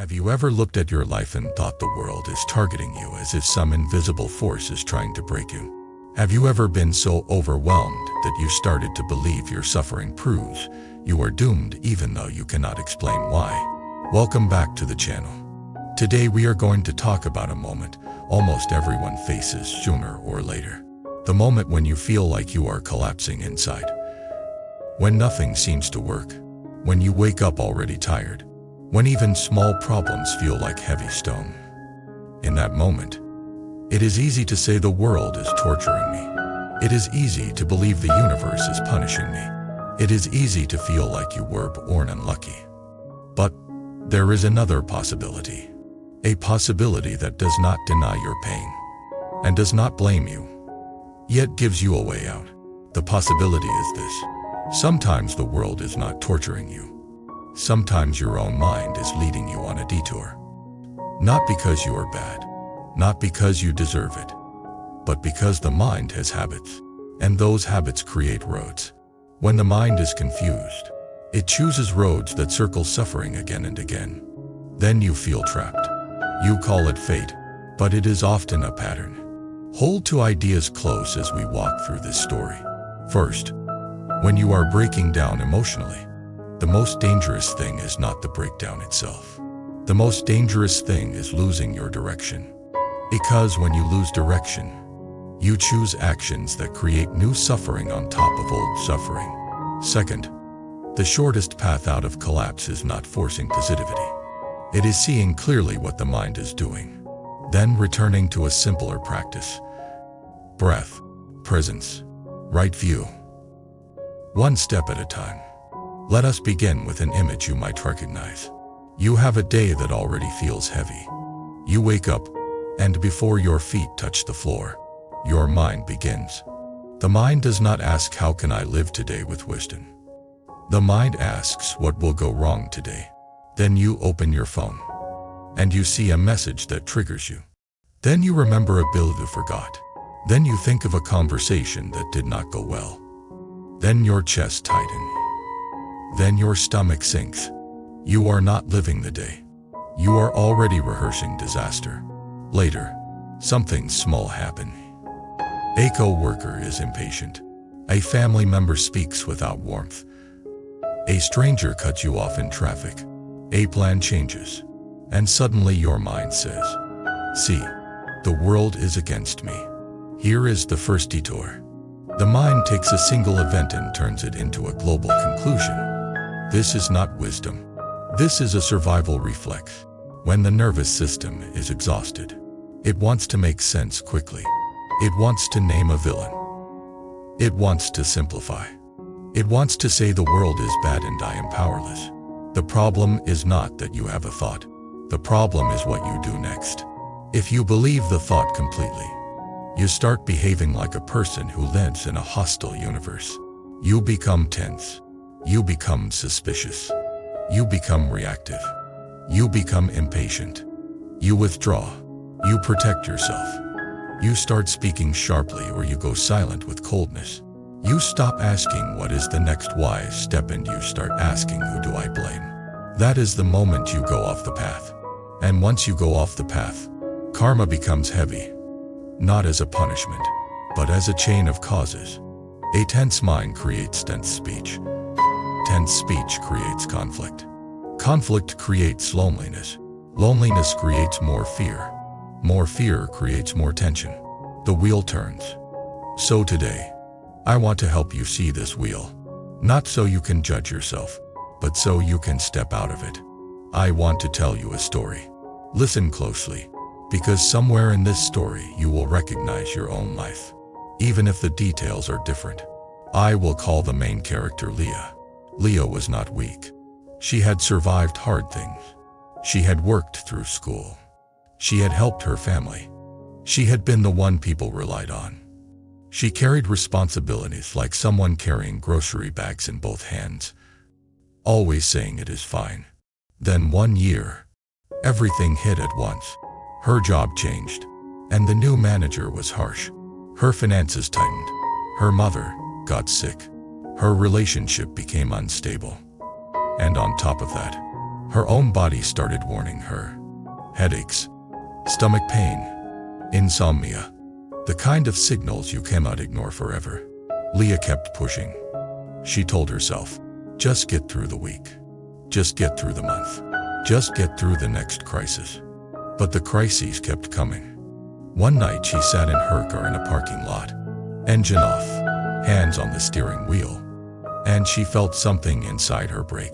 Have you ever looked at your life and thought the world is targeting you as if some invisible force is trying to break you? Have you ever been so overwhelmed that you started to believe your suffering proves you are doomed even though you cannot explain why? Welcome back to the channel. Today we are going to talk about a moment almost everyone faces sooner or later. The moment when you feel like you are collapsing inside. When nothing seems to work. When you wake up already tired. When even small problems feel like heavy stone. In that moment, it is easy to say the world is torturing me. It is easy to believe the universe is punishing me. It is easy to feel like you were born unlucky. But there is another possibility. A possibility that does not deny your pain and does not blame you, yet gives you a way out. The possibility is this. Sometimes the world is not torturing you. Sometimes your own mind is leading you on a detour. Not because you are bad, not because you deserve it, but because the mind has habits, and those habits create roads. When the mind is confused, it chooses roads that circle suffering again and again. Then you feel trapped. You call it fate, but it is often a pattern. Hold to ideas close as we walk through this story. First, when you are breaking down emotionally, the most dangerous thing is not the breakdown itself. The most dangerous thing is losing your direction. Because when you lose direction, you choose actions that create new suffering on top of old suffering. Second, the shortest path out of collapse is not forcing positivity. It is seeing clearly what the mind is doing, then returning to a simpler practice. Breath, presence, right view. One step at a time. Let us begin with an image you might recognize. You have a day that already feels heavy. You wake up, and before your feet touch the floor, your mind begins. The mind does not ask, how can I live today with wisdom? The mind asks, what will go wrong today? Then you open your phone, and you see a message that triggers you. Then you remember a bill you forgot. Then you think of a conversation that did not go well. Then your chest tightens. Then your stomach sinks. You are not living the day. You are already rehearsing disaster. Later, something small happens. A co-worker is impatient. A family member speaks without warmth. A stranger cuts you off in traffic. A plan changes. And suddenly your mind says, see, the world is against me. Here is the first detour. The mind takes a single event and turns it into a global conclusion. This is not wisdom. This is a survival reflex. When the nervous system is exhausted, it wants to make sense quickly. It wants to name a villain. It wants to simplify. It wants to say the world is bad and I am powerless. The problem is not that you have a thought. The problem is what you do next. If you believe the thought completely, you start behaving like a person who lives in a hostile universe. You become tense. You become suspicious. You become reactive. You become impatient. You withdraw. You protect yourself. You start speaking sharply or you go silent with coldness. You stop asking what is the next wise step and you start asking who do I blame. That is the moment you go off the path. And once you go off the path, karma becomes heavy. Not as a punishment, but as a chain of causes. A tense mind creates tense speech. Tense speech creates conflict. Conflict creates loneliness. Loneliness creates more fear. More fear creates more tension. The wheel turns. So today, I want to help you see this wheel. Not so you can judge yourself, but so you can step out of it. I want to tell you a story. Listen closely, because somewhere in this story you will recognize your own life. Even if the details are different. I will call the main character Leah. Leah was not weak. She had survived hard things. She had worked through school. She had helped her family. She had been the one people relied on. She carried responsibilities like someone carrying grocery bags in both hands, always saying it is fine. Then one year, everything hit at once. Her job changed, and the new manager was harsh. Her finances tightened. Her mother got sick. Her relationship became unstable. And on top of that, Her own body started warning her. Headaches, stomach pain, insomnia. The kind of signals you cannot ignore forever. Leah kept pushing. She told herself, just get through the week. Just get through the month. Just get through the next crisis. But the crises kept coming. One night she sat in her car in a parking lot. Engine off, hands on the steering wheel. And she felt something inside her break.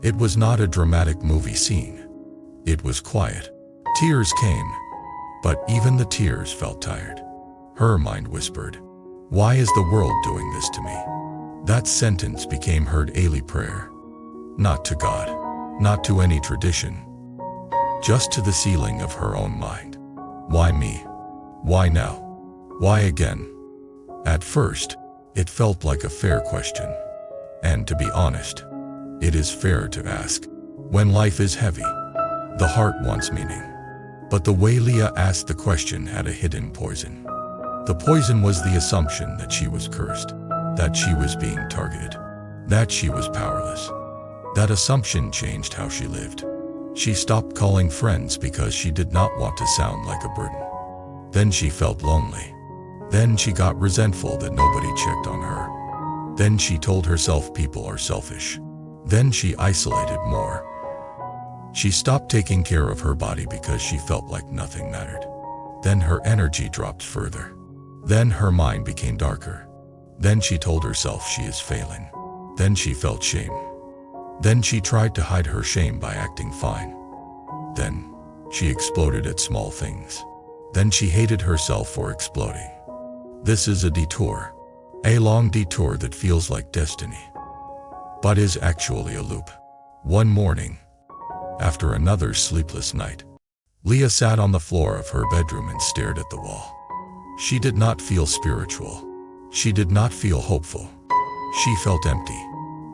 It was not a dramatic movie scene. It was quiet. Tears came. But even the tears felt tired. Her mind whispered, why is the world doing this to me? That sentence became her daily prayer. Not to God, not to any tradition, just to the ceiling of her own mind. Why me? Why now? Why again? At first, it felt like a fair question. And to be honest, it is fair to ask. When life is heavy, the heart wants meaning. But the way Leah asked the question had a hidden poison. The poison was the assumption that she was cursed, that she was being targeted, that she was powerless. That assumption changed how she lived. She stopped calling friends because she did not want to sound like a burden. Then she felt lonely. Then she got resentful that nobody checked on her. Then she told herself people are selfish. Then she isolated more. She stopped taking care of her body because she felt like nothing mattered. Then her energy dropped further. Then her mind became darker. Then she told herself she is failing. Then she felt shame. Then she tried to hide her shame by acting fine. Then she exploded at small things. Then she hated herself for exploding. This is a detour. A long detour that feels like destiny, but is actually a loop. One morning, after another sleepless night, Leah sat on the floor of her bedroom and stared at the wall. She did not feel spiritual. She did not feel hopeful. She felt empty.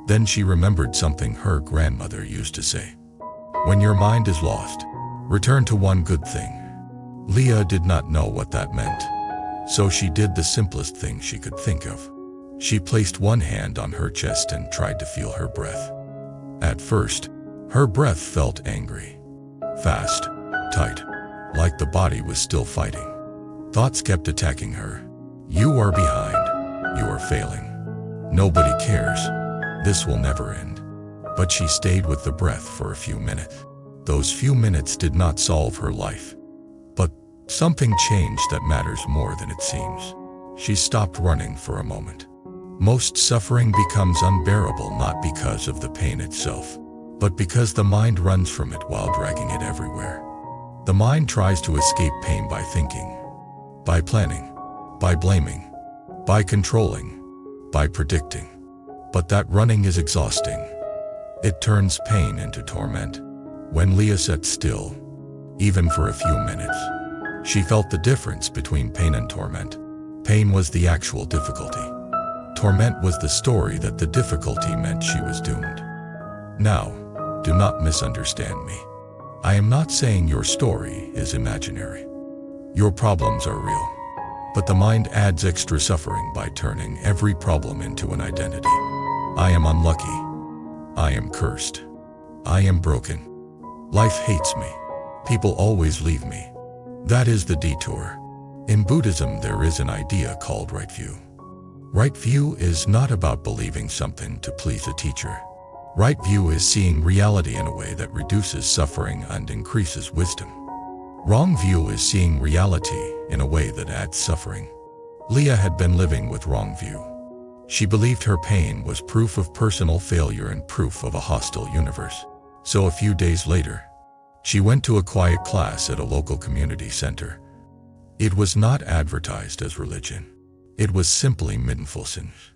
Then she remembered something her grandmother used to say. When your mind is lost, return to one good thing. Leah did not know what that meant. So she did the simplest thing she could think of. She placed one hand on her chest and tried to feel her breath. At first, her breath felt angry, fast, tight, like the body was still fighting. Thoughts kept attacking her. You are behind. You are failing. Nobody cares. This will never end. But she stayed with the breath for a few minutes. Those few minutes did not solve her life. But something changed that matters more than it seems. She stopped running for a moment. Most suffering becomes unbearable not because of the pain itself, but because the mind runs from it while dragging it everywhere. The mind tries to escape pain by thinking, by planning, by blaming, by controlling, by predicting. But that running is exhausting. It turns pain into torment. When Leah sat still, even for a few minutes, she felt the difference between pain and torment. Pain was the actual difficulty. Torment was the story that the difficulty meant she was doomed. Now, do not misunderstand me. I am not saying your story is imaginary. Your problems are real. But the mind adds extra suffering by turning every problem into an identity. I am unlucky. I am cursed. I am broken. Life hates me. People always leave me. That is the detour. In Buddhism, there is an idea called right view. Right view is not about believing something to please a teacher. Right view is seeing reality in a way that reduces suffering and increases wisdom. Wrong view is seeing reality in a way that adds suffering. Leah had been living with wrong view. She believed her pain was proof of personal failure and proof of a hostile universe. So a few days later, she went to a quiet class at a local community center. It was not advertised as religion. It was simply mindfulness.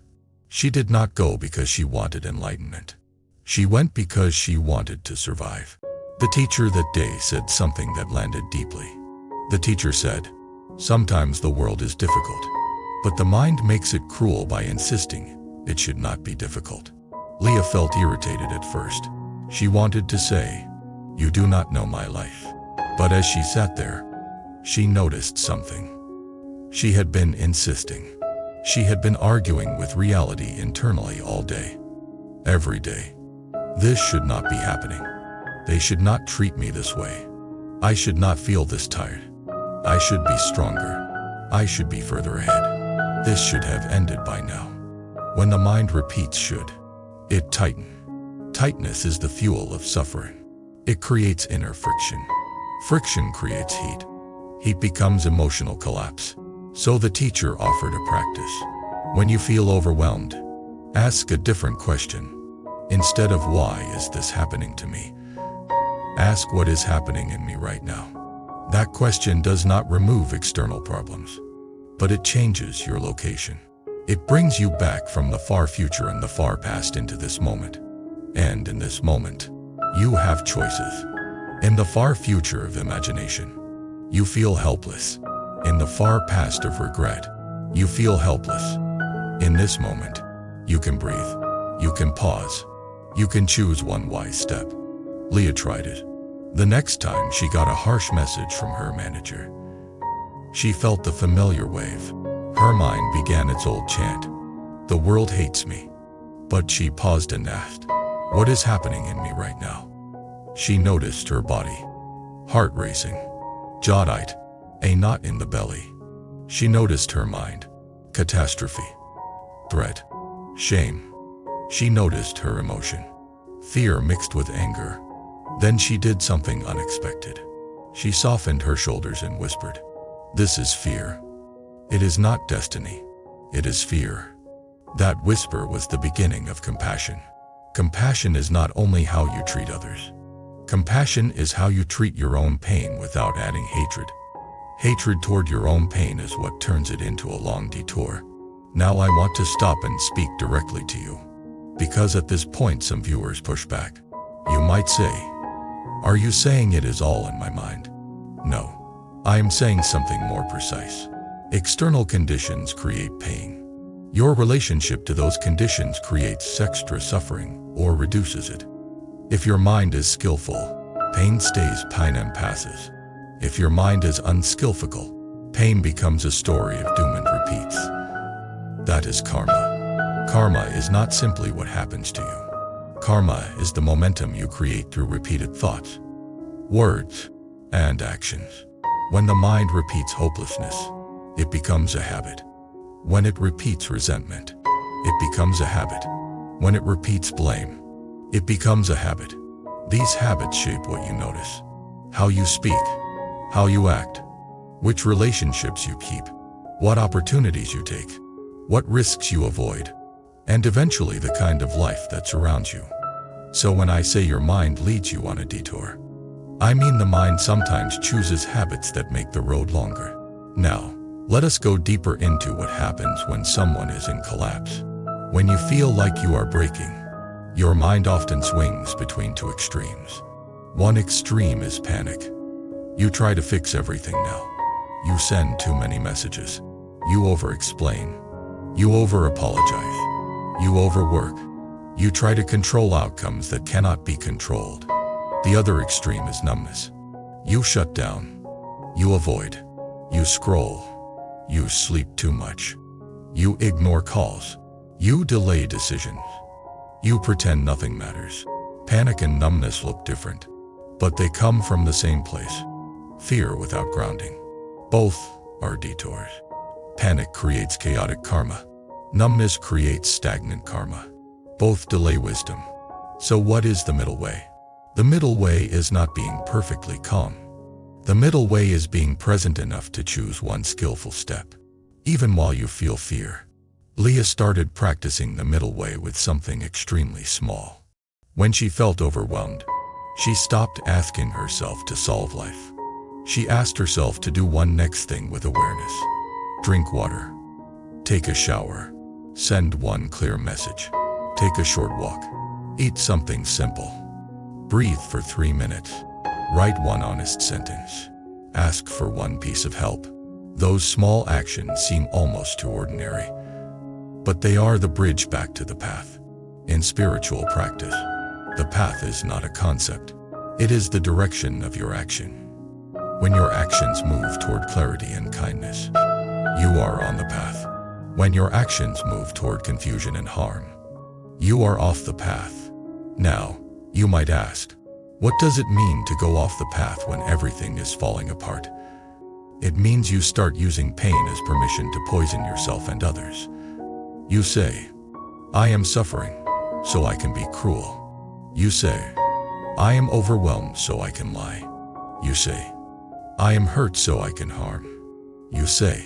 She did not go because she wanted enlightenment. She went because she wanted to survive. The teacher that day said something that landed deeply. The teacher said, "Sometimes the world is difficult, but the mind makes it cruel by insisting it should not be difficult." Leah felt irritated at first. She wanted to say, "You do not know my life." But as she sat there, she noticed something. She had been insisting. She had been arguing with reality internally all day. Every day. This should not be happening. They should not treat me this way. I should not feel this tired. I should be stronger. I should be further ahead. This should have ended by now. When the mind repeats should, it tightens. Tightness is the fuel of suffering. It creates inner friction. Friction creates heat. Heat becomes emotional collapse. So the teacher offered a practice. When you feel overwhelmed, ask a different question. Instead of why is this happening to me, ask what is happening in me right now. That question does not remove external problems, but it changes your location. It brings you back from the far future and the far past into this moment. And in this moment, you have choices. In the far future of imagination, you feel helpless. In the far past of regret, you feel helpless. In this moment, you can breathe. You can pause. You can choose one wise step. Leah tried it. The next time she got a harsh message from her manager, she felt the familiar wave. Her mind began its old chant. The world hates me. But she paused and asked, what is happening in me right now? She noticed her body. Heart racing. Jaw tight. A knot in the belly. She noticed her mind. Catastrophe. Threat. Shame. She noticed her emotion. Fear mixed with anger. Then she did something unexpected. She softened her shoulders and whispered, this is fear. It is not destiny. It is fear. That whisper was the beginning of compassion. Compassion is not only how you treat others. Compassion is how you treat your own pain without adding hatred. Hatred toward your own pain is what turns it into a long detour. Now I want to stop and speak directly to you, because at this point some viewers push back. You might say, are you saying it is all in my mind? No. I am saying something more precise. External conditions create pain. Your relationship to those conditions creates extra suffering or reduces it. If your mind is skillful, pain stays, pain and passes. If your mind is unskillful, pain becomes a story of doom and repeats. That is karma. Karma is not simply what happens to you. Karma is the momentum you create through repeated thoughts, words, and actions. When the mind repeats hopelessness, it becomes a habit. When it repeats resentment, it becomes a habit. When it repeats blame, it becomes a habit. These habits shape what you notice, how you speak, how you act, which relationships you keep, what opportunities you take, what risks you avoid, and eventually the kind of life that surrounds you. So when I say your mind leads you on a detour, I mean the mind sometimes chooses habits that make the road longer. Now, let us go deeper into what happens when someone is in collapse. When you feel like you are breaking, your mind often swings between two extremes. One extreme is panic. You try to fix everything now. You send too many messages. You over-explain. You over-apologize. You overwork. You try to control outcomes that cannot be controlled. The other extreme is numbness. You shut down. You avoid. You scroll. You sleep too much. You ignore calls. You delay decisions. You pretend nothing matters. Panic and numbness look different, but they come from the same place. Fear without grounding. Both are detours. Panic creates chaotic karma. Numbness creates stagnant karma. Both delay wisdom. So what is the middle way? The middle way is not being perfectly calm. The middle way is being present enough to choose one skillful step, even while you feel fear. Leah started practicing the middle way with something extremely small. When she felt overwhelmed, she stopped asking herself to solve life. She asked herself to do one next thing with awareness. Drink water. Take a shower. Send one clear message. Take a short walk. Eat something simple. Breathe for 3 minutes. Write one honest sentence. Ask for one piece of help. Those small actions seem almost too ordinary, but they are the bridge back to the path. In spiritual practice, the path is not a concept. It is the direction of your action. When your actions move toward clarity and kindness, you are on the path. When your actions move toward confusion and harm, you are off the path. Now, you might ask, What does it mean to go off the path when everything is falling apart? It means you start using pain as permission to poison yourself and others. You say, I am suffering, so I can be cruel. You say, I am overwhelmed, so I can lie. You say, I am hurt, so I can harm. You say,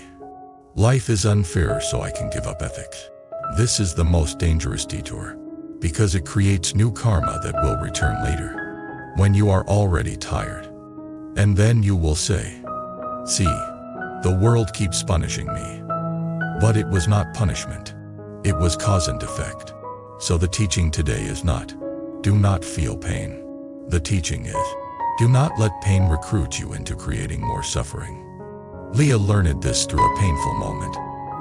life is unfair, so I can give up ethics. This is the most dangerous detour, because it creates new karma that will return later, when you are already tired. And then you will say, see, the world keeps punishing me. But it was not punishment. It was cause and effect. So the teaching today is not, do not feel pain. The teaching is, do not let pain recruit you into creating more suffering. Leah learned this through a painful moment.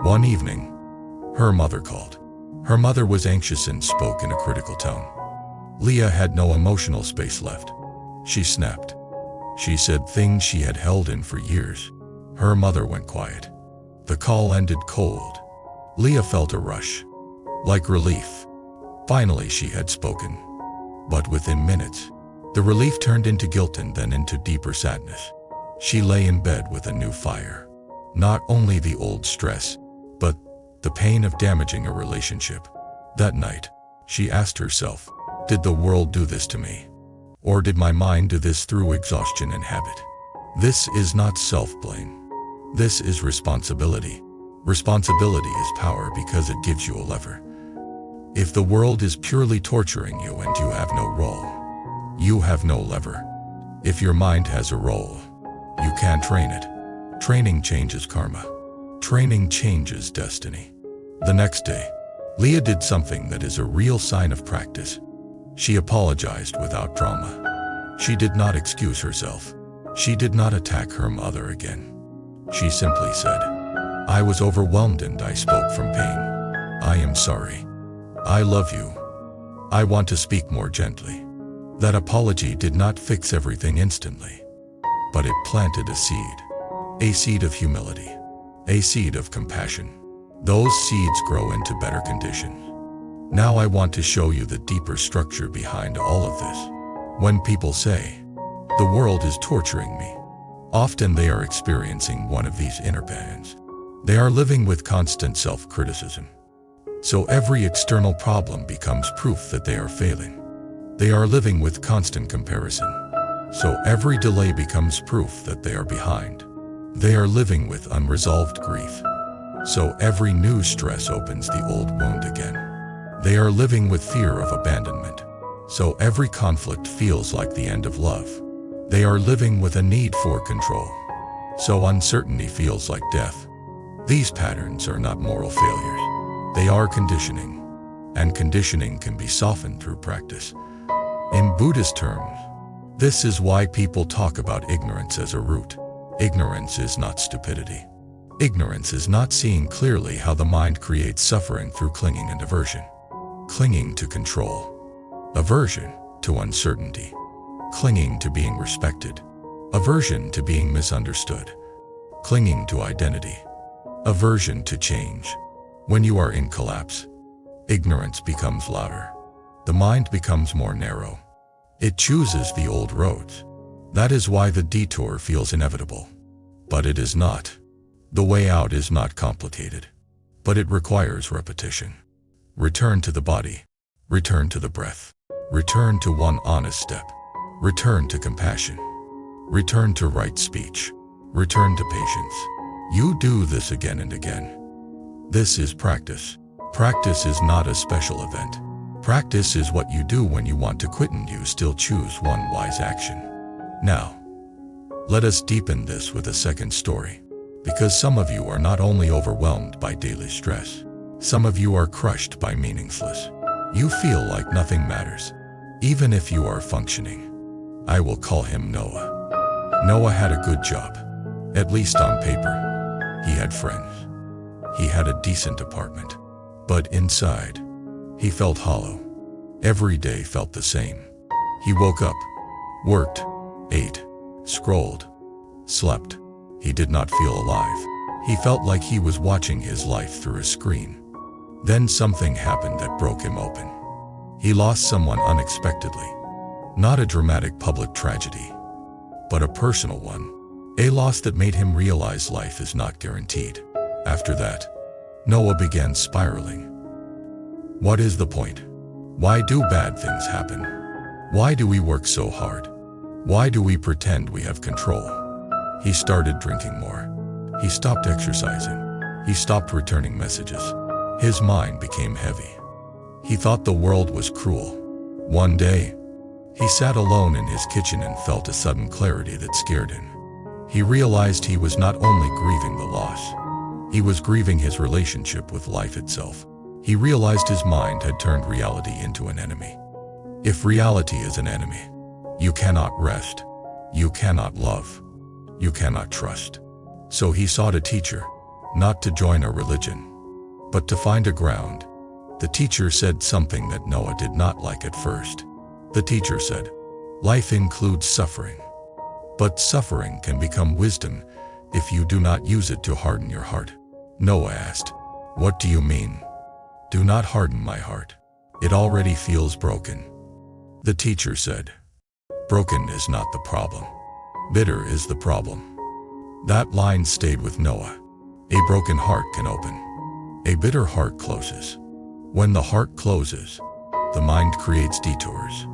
One evening, her mother called. Her mother was anxious and spoke in a critical tone. Leah had no emotional space left. She snapped. She said things she had held in for years. Her mother went quiet. The call ended cold. Leah felt a rush, like relief. Finally, she had spoken. But within minutes, the relief turned into guilt and then into deeper sadness. She lay in bed with a new fire. Not only the old stress, but the pain of damaging a relationship. That night, she asked herself, did the world do this to me? Or did my mind do this through exhaustion and habit? This is not self-blame. This is responsibility. Responsibility is power because it gives you a lever. If the world is purely torturing you and you have no role, you have no lever. If your mind has a role, you can train it. Training changes karma. Training changes destiny. The next day, Leah did something that is a real sign of practice. She apologized without drama. She did not excuse herself. She did not attack her mother again. She simply said, I was overwhelmed and I spoke from pain. I am sorry. I love you. I want to speak more gently. That apology did not fix everything instantly, but it planted a seed of humility, a seed of compassion. Those seeds grow into better conditions. Now I want to show you the deeper structure behind all of this. When people say, the world is torturing me, often they are experiencing one of these inner pains. They are living with constant self-criticism. So every external problem becomes proof that they are failing. They are living with constant comparison. So every delay becomes proof that they are behind. They are living with unresolved grief. So every new stress opens the old wound again. They are living with fear of abandonment. So every conflict feels like the end of love. They are living with a need for control. So uncertainty feels like death. These patterns are not moral failures. They are conditioning. And conditioning can be softened through practice. In Buddhist terms, this is why people talk about ignorance as a root. Ignorance is not stupidity. Ignorance is not seeing clearly how the mind creates suffering through clinging and aversion. Clinging to control. Aversion to uncertainty. Clinging to being respected. Aversion to being misunderstood. Clinging to identity. Aversion to change. When you are in collapse, ignorance becomes louder. The mind becomes more narrow. It chooses the old roads. That is why the detour feels inevitable. But it is not. The way out is not complicated, but it requires repetition. Return to the body. Return to the breath. Return to one honest step. Return to compassion. Return to right speech. Return to patience. You do this again and again. This is practice. Practice is not a special event. Practice is what you do when you want to quit and you still choose one wise action. Now, let us deepen this with a second story. Because some of you are not only overwhelmed by daily stress, some of you are crushed by meaninglessness. You feel like nothing matters, even if you are functioning. I will call him Noah. Noah had a good job, at least on paper. He had friends. He had a decent apartment. But inside, he felt hollow. Every day felt the same. He woke up, worked, ate, scrolled, slept. He did not feel alive. He felt like he was watching his life through a screen. Then something happened that broke him open. He lost someone unexpectedly. Not a dramatic public tragedy, but a personal one. A loss that made him realize life is not guaranteed. After that, Noah began spiraling. What is the point? Why do bad things happen? Why do we work so hard? Why do we pretend we have control? He started drinking more. He stopped exercising. He stopped returning messages. His mind became heavy. He thought the world was cruel. One day, he sat alone in his kitchen and felt a sudden clarity that scared him. He realized he was not only grieving the loss, he was grieving his relationship with life itself. He realized his mind had turned reality into an enemy. If reality is an enemy, you cannot rest, you cannot love, you cannot trust. So he sought a teacher, not to join a religion, but to find a ground. The teacher said something that Noah did not like at first. The teacher said, "Life includes suffering, but suffering can become wisdom if you do not use it to harden your heart." Noah asked, "What do you mean?" "Do not harden my heart. It already feels broken." The teacher said, "Broken is not the problem. Bitter is the problem." That line stayed with Noah. A broken heart can open. A bitter heart closes. When the heart closes, the mind creates detours.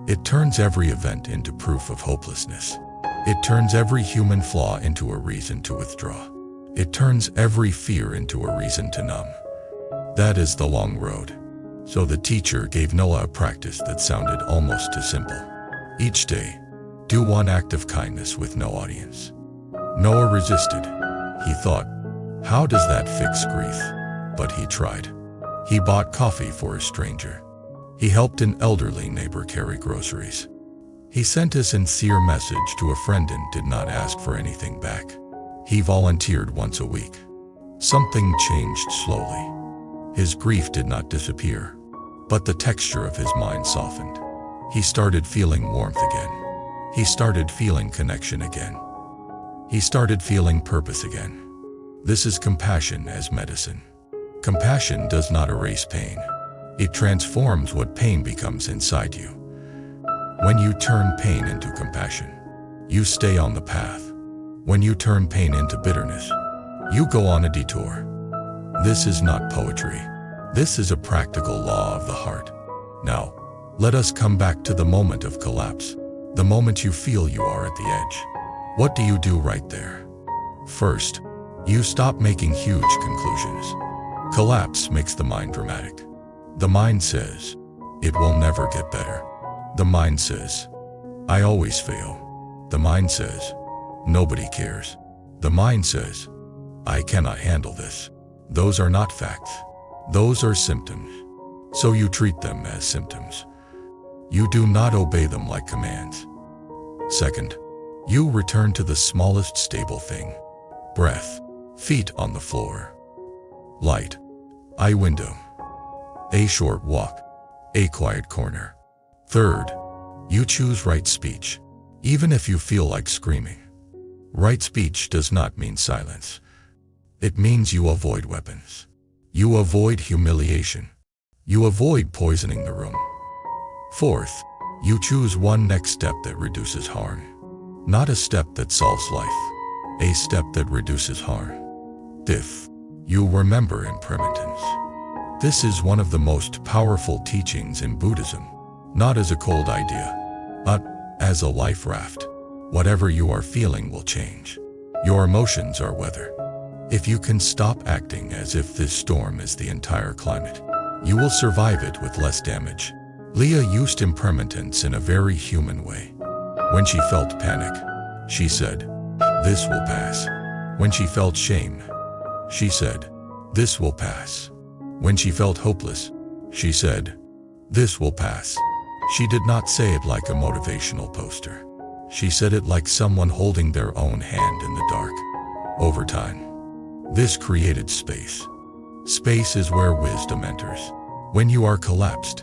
It turns every event into proof of hopelessness. It turns every human flaw into a reason to withdraw. It turns every fear into a reason to numb. That is the long road. So the teacher gave Noah a practice that sounded almost too simple. Each day, do one act of kindness with no audience. Noah resisted. He thought, how does that fix grief? But he tried. He bought coffee for a stranger. He helped an elderly neighbor carry groceries. He sent a sincere message to a friend and did not ask for anything back. He volunteered once a week. Something changed slowly. His grief did not disappear, but the texture of his mind softened. He started feeling warmth again. He started feeling connection again. He started feeling purpose again. This is compassion as medicine. Compassion does not erase pain. It transforms what pain becomes inside you. When you turn pain into compassion, you stay on the path. When you turn pain into bitterness, you go on a detour. This is not poetry. This is a practical law of the heart. Now, let us come back to the moment of collapse, the moment you feel you are at the edge. What do you do right there? First, you stop making huge conclusions. Collapse makes the mind dramatic. The mind says, it will never get better. The mind says, I always fail. The mind says, nobody cares. The mind says, I cannot handle this. Those are not facts. Those are symptoms. So you treat them as symptoms. You do not obey them like commands. Second, you return to the smallest stable thing. Breath, feet on the floor. Light, eye window. A short walk, a quiet corner. Third, you choose right speech, even if you feel like screaming. Right speech does not mean silence. It means you avoid weapons. You avoid humiliation. You avoid poisoning the room. Fourth, you choose one next step that reduces harm. Not a step that solves life, a step that reduces harm. Fifth, you remember impermanence. This is one of the most powerful teachings in Buddhism, not as a cold idea, but as a life raft. Whatever you are feeling will change. Your emotions are weather. If you can stop acting as if this storm is the entire climate, you will survive it with less damage. Leah used impermanence in a very human way. When she felt panic, she said, "This will pass." When she felt shame, she said, "This will pass." When she felt hopeless, she said, "This will pass." She did not say it like a motivational poster. She said it like someone holding their own hand in the dark. Over time, this created space. Space is where wisdom enters. When you are collapsed,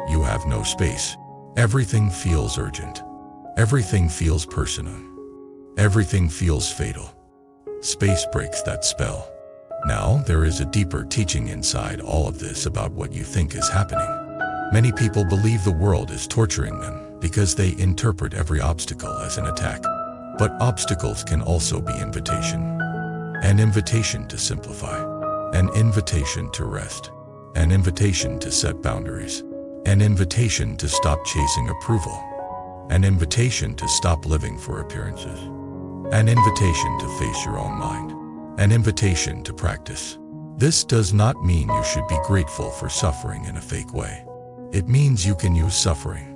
you have no space. Everything feels urgent. Everything feels personal. Everything feels fatal. Space breaks that spell. Now, there is a deeper teaching inside all of this about what you think is happening. Many people believe the world is torturing them. because they interpret every obstacle as an attack. But obstacles can also be invitation. An invitation to simplify. An invitation to rest. An invitation to set boundaries. An invitation to stop chasing approval. An invitation to stop living for appearances. An invitation to face your own mind. An invitation to practice. This does not mean you should be grateful for suffering in a fake way. It means you can use suffering.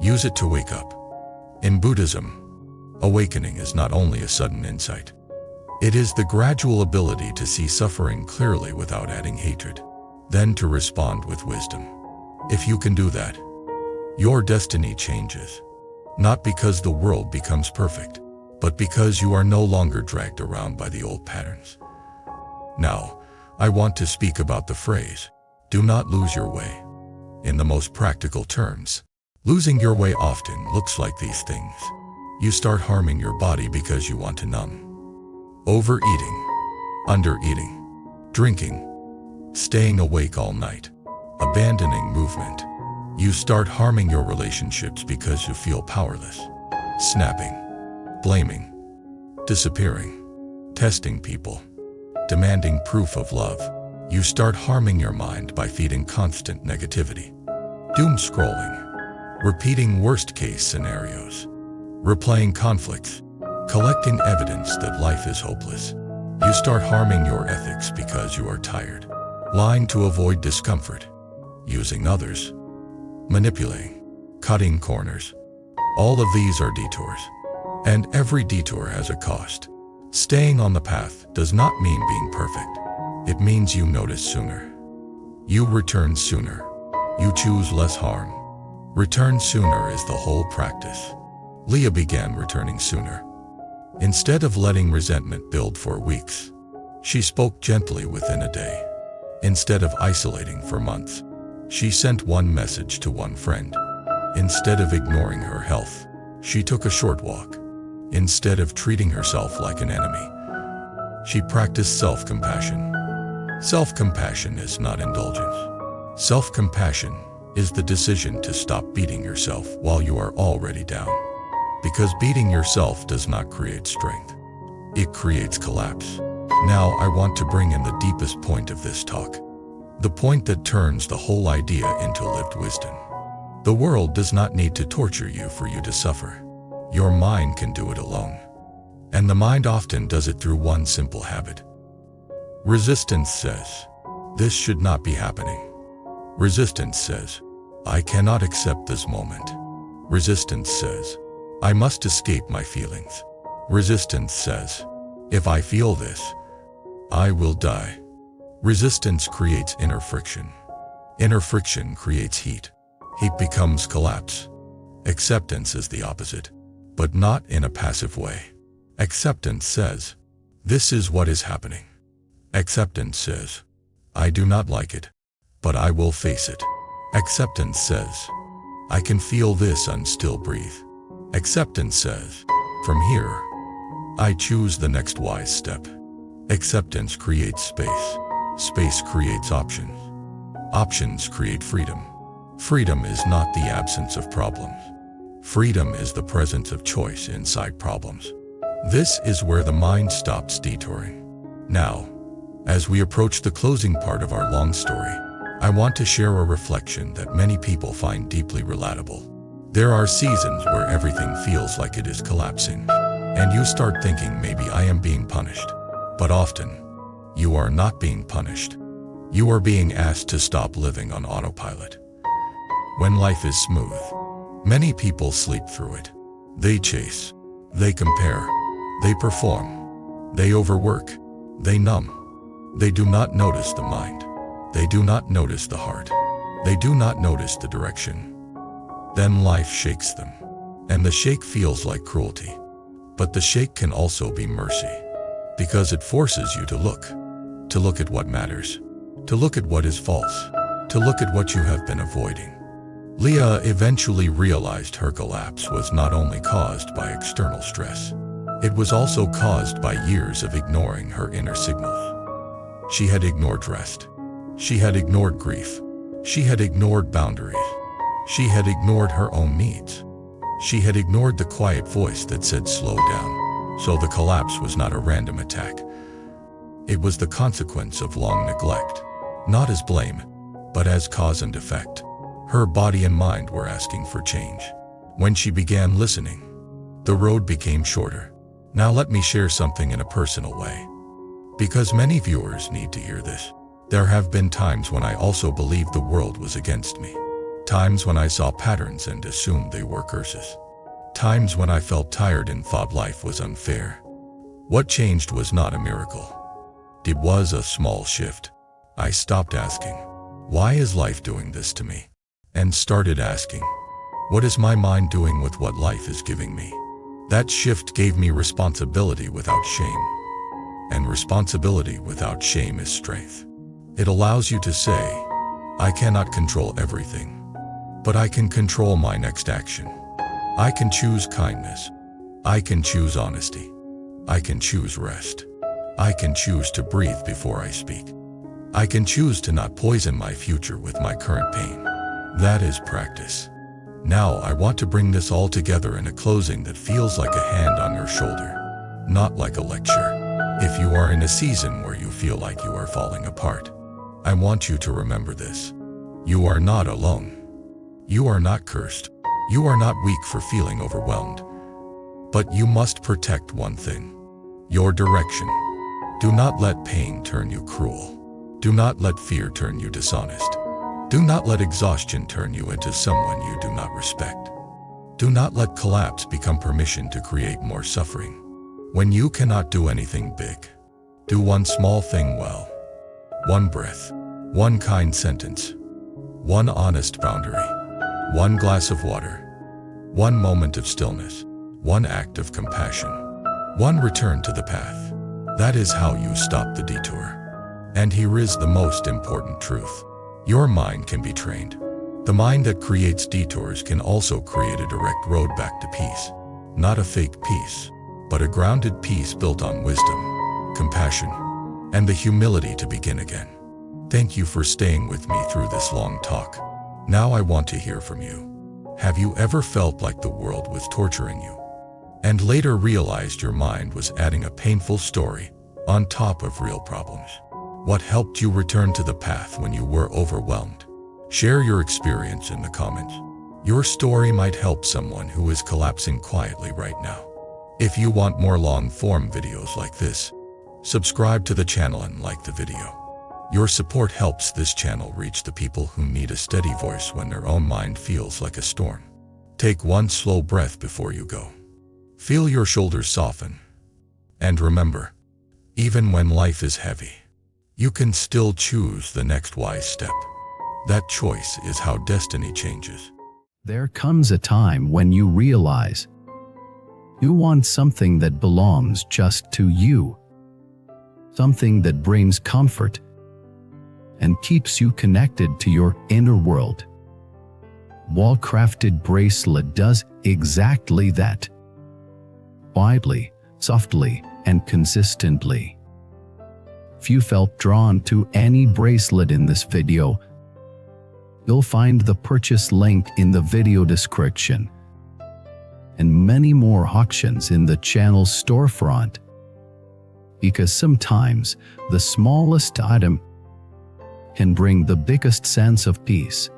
Use it to wake up. In Buddhism, awakening is not only a sudden insight. It is the gradual ability to see suffering clearly without adding hatred, then to respond with wisdom. If you can do that, your destiny changes. Not because the world becomes perfect, but because you are no longer dragged around by the old patterns. Now, I want to speak about the phrase, do not lose your way. In the most practical terms, losing your way often looks like these things. You start harming your body because you want to numb. Overeating, undereating, drinking, staying awake all night, abandoning movement. You start harming your relationships because you feel powerless. Snapping, blaming, disappearing, testing people, demanding proof of love. You start harming your mind by feeding constant negativity. Doom scrolling, repeating worst-case scenarios, replaying conflicts, collecting evidence that life is hopeless. You start harming your ethics because you are tired, lying to avoid discomfort, using others, manipulating, cutting corners. All of these are detours, and every detour has a cost. Staying on the path does not mean being perfect. It means you notice sooner. You return sooner. You choose less harm. Return sooner is the whole practice. Leah began returning sooner. Instead of letting resentment build for weeks, she spoke gently within a day. Instead of isolating for months, she sent one message to one friend. Instead of ignoring her health, she took a short walk. Instead of treating herself like an enemy, she practiced self-compassion. Self-compassion is not indulgence. Self-compassion is the decision to stop beating yourself while you are already down. Because beating yourself does not create strength. It creates collapse. Now I want to bring in the deepest point of this talk. The point that turns the whole idea into lived wisdom. The world does not need to torture you for you to suffer. Your mind can do it alone. And the mind often does it through one simple habit. Resistance says, this should not be happening. Resistance says, I cannot accept this moment. Resistance says, I must escape my feelings. Resistance says, if I feel this, I will die. Resistance creates inner friction. Inner friction creates heat. Heat becomes collapse. Acceptance is the opposite, but not in a passive way. Acceptance says, this is what is happening. Acceptance says, I do not like it, but I will face it. Acceptance says, I can feel this and still breathe. Acceptance says, from here, I choose the next wise step. Acceptance creates space. Space creates options. Options create freedom. Freedom is not the absence of problems. Freedom is the presence of choice inside problems. This is where the mind stops detouring. Now, as we approach the closing part of our long story, I want to share a reflection that many people find deeply relatable. There are seasons where everything feels like it is collapsing, and you start thinking maybe I am being punished. But often, you are not being punished. You are being asked to stop living on autopilot. When life is smooth, many people sleep through it. They chase, they compare, they perform, they overwork, they numb. They do not notice the mind. They do not notice the heart. They do not notice the direction. Then life shakes them, and the shake feels like cruelty. But the shake can also be mercy, because it forces you to look at what matters, to look at what is false, to look at what you have been avoiding. Leah eventually realized her collapse was not only caused by external stress, it was also caused by years of ignoring her inner signals. She had ignored rest. She had ignored grief. She had ignored boundaries. She had ignored her own needs. She had ignored the quiet voice that said slow down. So the collapse was not a random attack. It was the consequence of long neglect. Not as blame, but as cause and effect. Her body and mind were asking for change. When she began listening, the road became shorter. Now let me share something in a personal way, because many viewers need to hear this. There have been times when I also believed the world was against me. Times when I saw patterns and assumed they were curses. Times when I felt tired and thought life was unfair. What changed was not a miracle. It was a small shift. I stopped asking, "Why is life doing this to me?" and started asking, "What is my mind doing with what life is giving me?" That shift gave me responsibility without shame. And responsibility without shame is strength. It allows you to say, "I cannot control everything, but I can control my next action. I can choose kindness. I can choose honesty. I can choose rest. I can choose to breathe before I speak. I can choose to not poison my future with my current pain." That is practice. Now I want to bring this all together in a closing that feels like a hand on your shoulder, not like a lecture. If you are in a season where you feel like you are falling apart, I want you to remember this. You are not alone. You are not cursed. You are not weak for feeling overwhelmed. But you must protect one thing: your direction. Do not let pain turn you cruel. Do not let fear turn you dishonest. Do not let exhaustion turn you into someone you do not respect. Do not let collapse become permission to create more suffering. When you cannot do anything big, do one small thing well. One breath, one kind sentence, one honest boundary, one glass of water, one moment of stillness, one act of compassion, one return to the path. That is how you stop the detour. And here is the most important truth. Your mind can be trained. The mind that creates detours can also create a direct road back to peace. Not a fake peace, but a grounded peace built on wisdom, compassion, and the humility to begin again. Thank you for staying with me through this long talk. Now I want to hear from you. Have you ever felt like the world was torturing you, and later realized your mind was adding a painful story on top of real problems? What helped you return to the path when you were overwhelmed? Share your experience in the comments. Your story might help someone who is collapsing quietly right now. If you want more long-form videos like this, subscribe to the channel and like the video. Your support helps this channel reach the people who need a steady voice when their own mind feels like a storm. Take one slow breath before you go. Feel your shoulders soften. And remember, even when life is heavy, you can still choose the next wise step. That choice is how destiny changes. There comes a time when you realize you want something that belongs just to you. Something that brings comfort and keeps you connected to your inner world. Wall-crafted bracelet does exactly that. Quietly, softly, and consistently. If you felt drawn to any bracelet in this video, you'll find the purchase link in the video description, and many more auctions in the channel's storefront. Because sometimes the smallest item can bring the biggest sense of peace.